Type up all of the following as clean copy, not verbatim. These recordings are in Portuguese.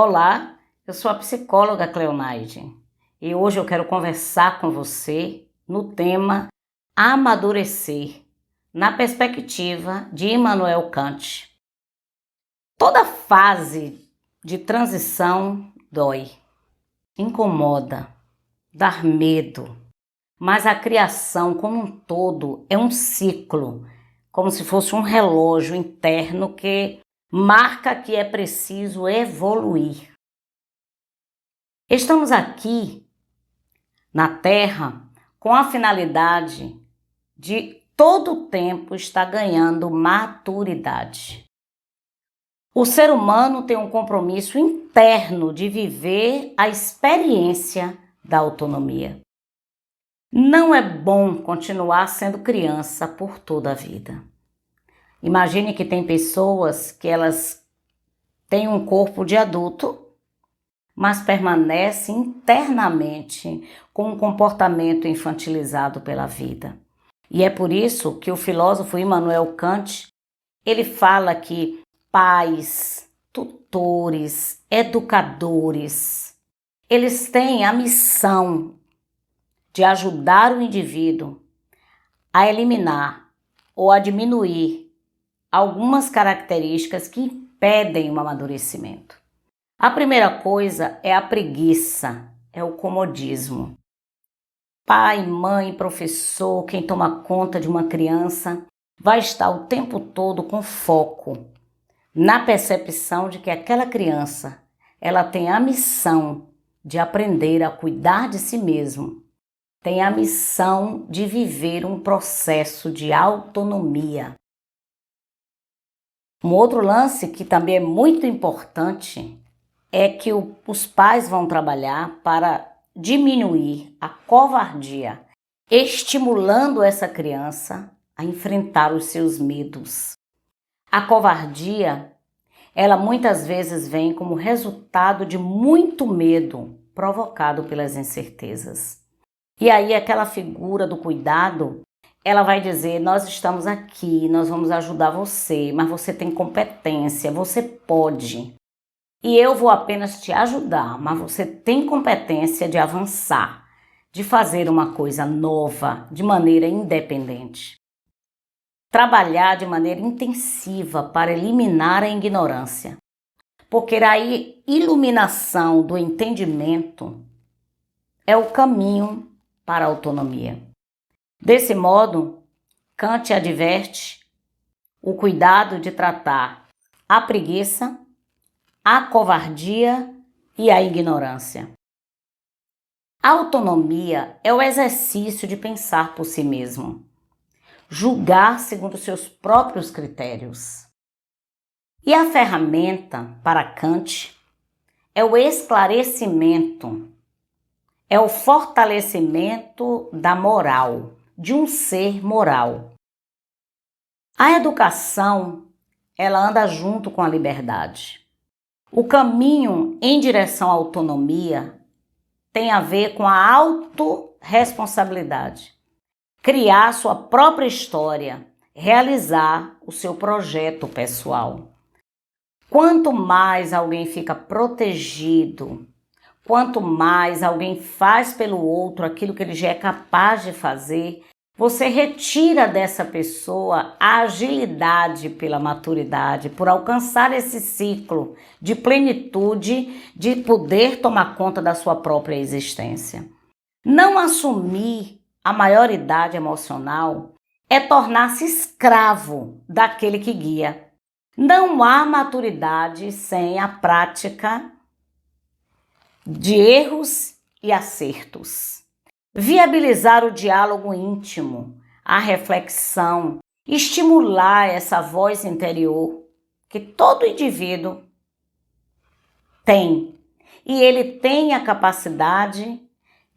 Olá, eu sou a psicóloga Cleonaide e hoje eu quero conversar com você no tema amadurecer, na perspectiva de Immanuel Kant. Toda fase de transição dói, incomoda, dá medo, mas a criação como um todo é um ciclo, como se fosse um relógio interno que marca que é preciso evoluir. Estamos aqui na Terra com a finalidade de todo o tempo estar ganhando maturidade. O ser humano tem um compromisso interno de viver a experiência da autonomia. Não é bom continuar sendo criança por toda a vida. Imagine que tem pessoas que elas têm um corpo de adulto, mas permanecem internamente com um comportamento infantilizado pela vida. E é por isso que o filósofo Immanuel Kant, ele fala que pais, tutores, educadores, eles têm a missão de ajudar o indivíduo a eliminar ou a diminuir algumas características que impedem o amadurecimento. A primeira coisa é a preguiça, é o comodismo. Pai, mãe, professor, quem toma conta de uma criança vai estar o tempo todo com foco na percepção de que aquela criança, ela tem a missão de aprender a cuidar de si mesmo, tem a missão de viver um processo de autonomia. Um outro lance que também é muito importante é que os pais vão trabalhar para diminuir a covardia, estimulando essa criança a enfrentar os seus medos. A covardia, ela muitas vezes vem como resultado de muito medo provocado pelas incertezas. E aí aquela figura do cuidado, ela vai dizer, nós estamos aqui, nós vamos ajudar você, mas você tem competência, você pode. E eu vou apenas te ajudar, mas você tem competência de avançar, de fazer uma coisa nova, de maneira independente. Trabalhar de maneira intensiva para eliminar a ignorância, porque a iluminação do entendimento é o caminho para a autonomia. Desse modo, Kant adverte o cuidado de tratar a preguiça, a covardia e a ignorância. A autonomia é o exercício de pensar por si mesmo, julgar segundo seus próprios critérios. E a ferramenta para Kant é o esclarecimento, é o fortalecimento da moral, de um ser moral. A educação, ela anda junto com a liberdade. O caminho em direção à autonomia tem a ver com a autorresponsabilidade. Criar sua própria história, realizar o seu projeto pessoal. Quanto mais alguém fica protegido, quanto mais alguém faz pelo outro aquilo que ele já é capaz de fazer, você retira dessa pessoa a agilidade pela maturidade, por alcançar esse ciclo de plenitude, de poder tomar conta da sua própria existência. Não assumir a maioridade emocional é tornar-se escravo daquele que guia. Não há maturidade sem a prática de erros e acertos. Viabilizar o diálogo íntimo, a reflexão, estimular essa voz interior que todo indivíduo tem. E ele tem a capacidade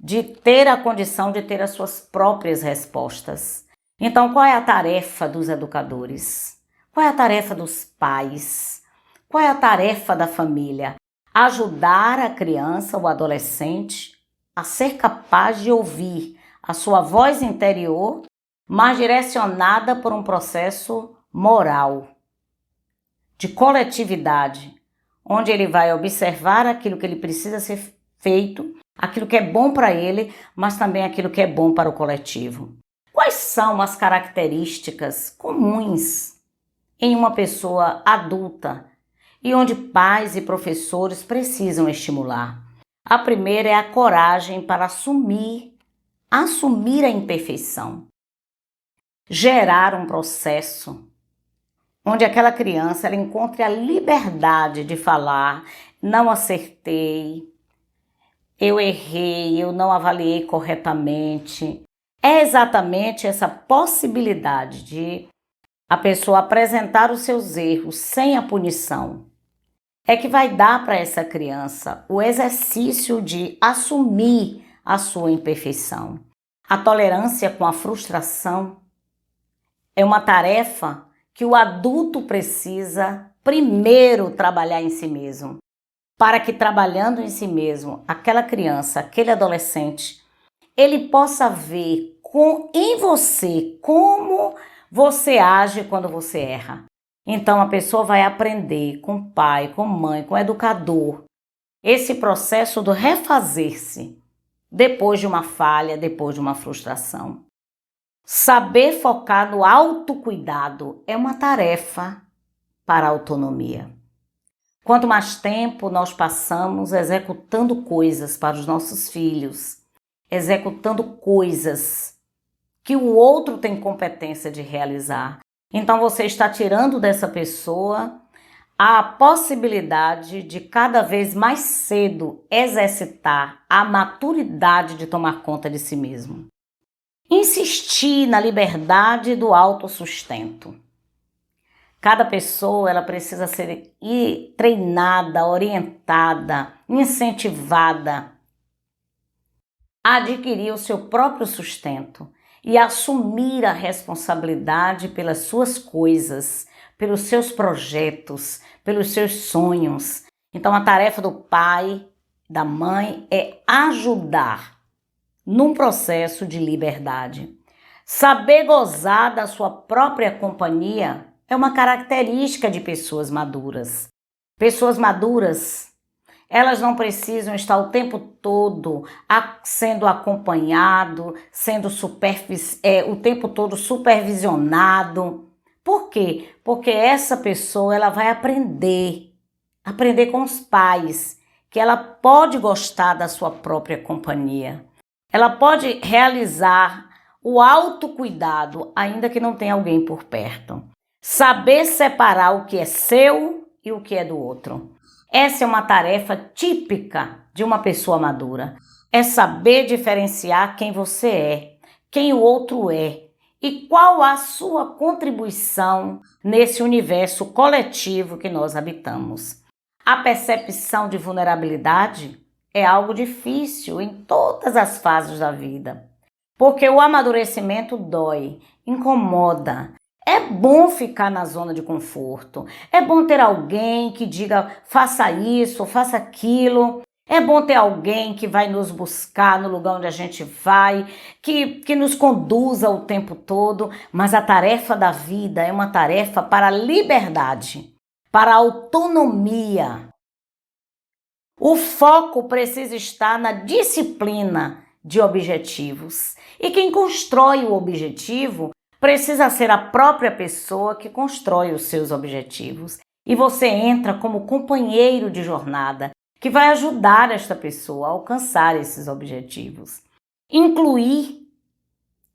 de ter a condição de ter as suas próprias respostas. Então, qual é a tarefa dos educadores? Qual é a tarefa dos pais? Qual é a tarefa da família? Ajudar a criança ou adolescente a ser capaz de ouvir a sua voz interior, mas direcionada por um processo moral, de coletividade, onde ele vai observar aquilo que ele precisa ser feito, aquilo que é bom para ele, mas também aquilo que é bom para o coletivo. Quais são as características comuns em uma pessoa adulta e onde pais e professores precisam estimular? A primeira é a coragem para assumir a imperfeição. Gerar um processo onde aquela criança ela encontre a liberdade de falar: não acertei, eu errei, eu não avaliei corretamente. É exatamente essa possibilidade de a pessoa apresentar os seus erros sem a punição é que vai dar para essa criança o exercício de assumir a sua imperfeição. A tolerância com a frustração é uma tarefa que o adulto precisa primeiro trabalhar em si mesmo, para que trabalhando em si mesmo, aquela criança, aquele adolescente, ele possa ver em você como você age quando você erra. Então a pessoa vai aprender com o pai, com a mãe, com o educador, esse processo do refazer-se depois de uma falha, depois de uma frustração. Saber focar no autocuidado é uma tarefa para a autonomia. Quanto mais tempo nós passamos executando coisas para os nossos filhos, executando coisas que o outro tem competência de realizar, então você está tirando dessa pessoa a possibilidade de cada vez mais cedo exercitar a maturidade de tomar conta de si mesmo. Insistir na liberdade do autossustento. Cada pessoa ela precisa ser treinada, orientada, incentivada a adquirir o seu próprio sustento e assumir a responsabilidade pelas suas coisas, pelos seus projetos, pelos seus sonhos. Então a tarefa do pai, da mãe é ajudar num processo de liberdade. Saber gozar da sua própria companhia é uma característica de pessoas maduras. Pessoas maduras, elas não precisam estar o tempo todo sendo acompanhado, sendo o tempo todo supervisionado. Por quê? Porque essa pessoa ela vai aprender com os pais, que ela pode gostar da sua própria companhia. Ela pode realizar o autocuidado, ainda que não tenha alguém por perto. Saber separar o que é seu e o que é do outro. Essa é uma tarefa típica de uma pessoa madura. É saber diferenciar quem você é, quem o outro é e qual a sua contribuição nesse universo coletivo que nós habitamos. A percepção de vulnerabilidade é algo difícil em todas as fases da vida, porque o amadurecimento dói, incomoda. É bom ficar na zona de conforto, é bom ter alguém que diga faça isso, faça aquilo, é bom ter alguém que vai nos buscar no lugar onde a gente vai, que nos conduza o tempo todo, mas a tarefa da vida é uma tarefa para a liberdade, para a autonomia. O foco precisa estar na disciplina de objetivos. E quem constrói o objetivo precisa ser a própria pessoa que constrói os seus objetivos. E você entra como companheiro de jornada que vai ajudar esta pessoa a alcançar esses objetivos. Incluir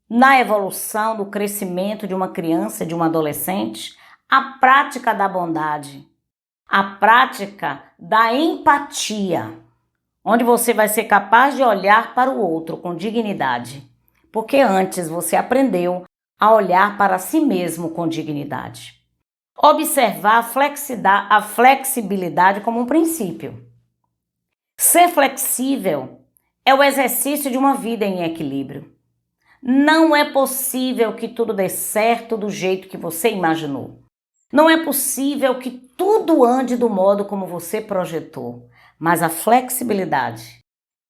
na evolução, no crescimento de uma criança, de um adolescente, a prática da bondade. A prática da empatia, onde você vai ser capaz de olhar para o outro com dignidade, porque antes você aprendeu a olhar para si mesmo com dignidade. Observar a flexibilidade como um princípio. Ser flexível é o exercício de uma vida em equilíbrio. Não é possível que tudo dê certo do jeito que você imaginou. Não é possível que tudo ande do modo como você projetou, mas a flexibilidade,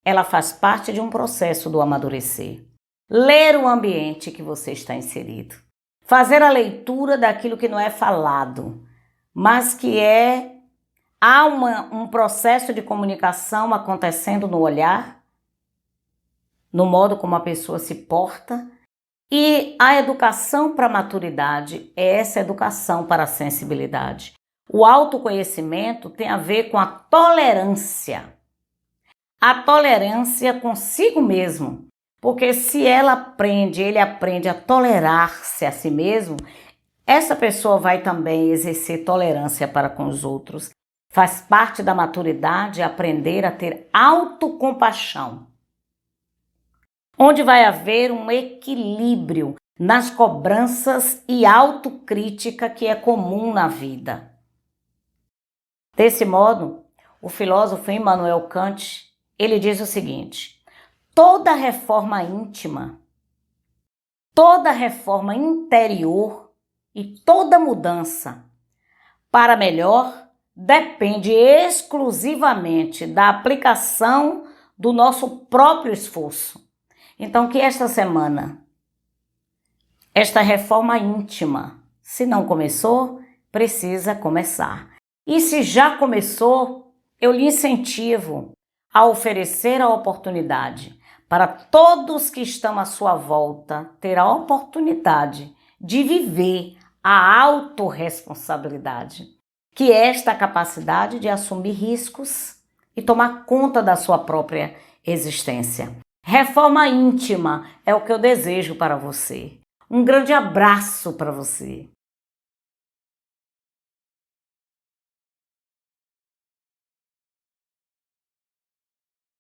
ela faz parte de um processo do amadurecer. Ler o ambiente que você está inserido. Fazer a leitura daquilo que não é falado, mas que é Há um processo de comunicação acontecendo no olhar, no modo como a pessoa se porta, e a educação para a maturidade é essa educação para a sensibilidade. O autoconhecimento tem a ver com a tolerância. A tolerância consigo mesmo. Porque se ele aprende a tolerar-se a si mesmo, essa pessoa vai também exercer tolerância para com os outros. Faz parte da maturidade aprender a ter autocompaixão, onde vai haver um equilíbrio nas cobranças e autocrítica que é comum na vida. Desse modo, o filósofo Immanuel Kant, ele diz o seguinte: toda reforma íntima, toda reforma interior e toda mudança para melhor depende exclusivamente da aplicação do nosso próprio esforço. Então, que esta semana, esta reforma íntima, se não começou, precisa começar. E se já começou, eu lhe incentivo a oferecer a oportunidade para todos que estão à sua volta ter a oportunidade de viver a autorresponsabilidade, que é esta capacidade de assumir riscos e tomar conta da sua própria existência. Reforma íntima é o que eu desejo para você. Um grande abraço para você.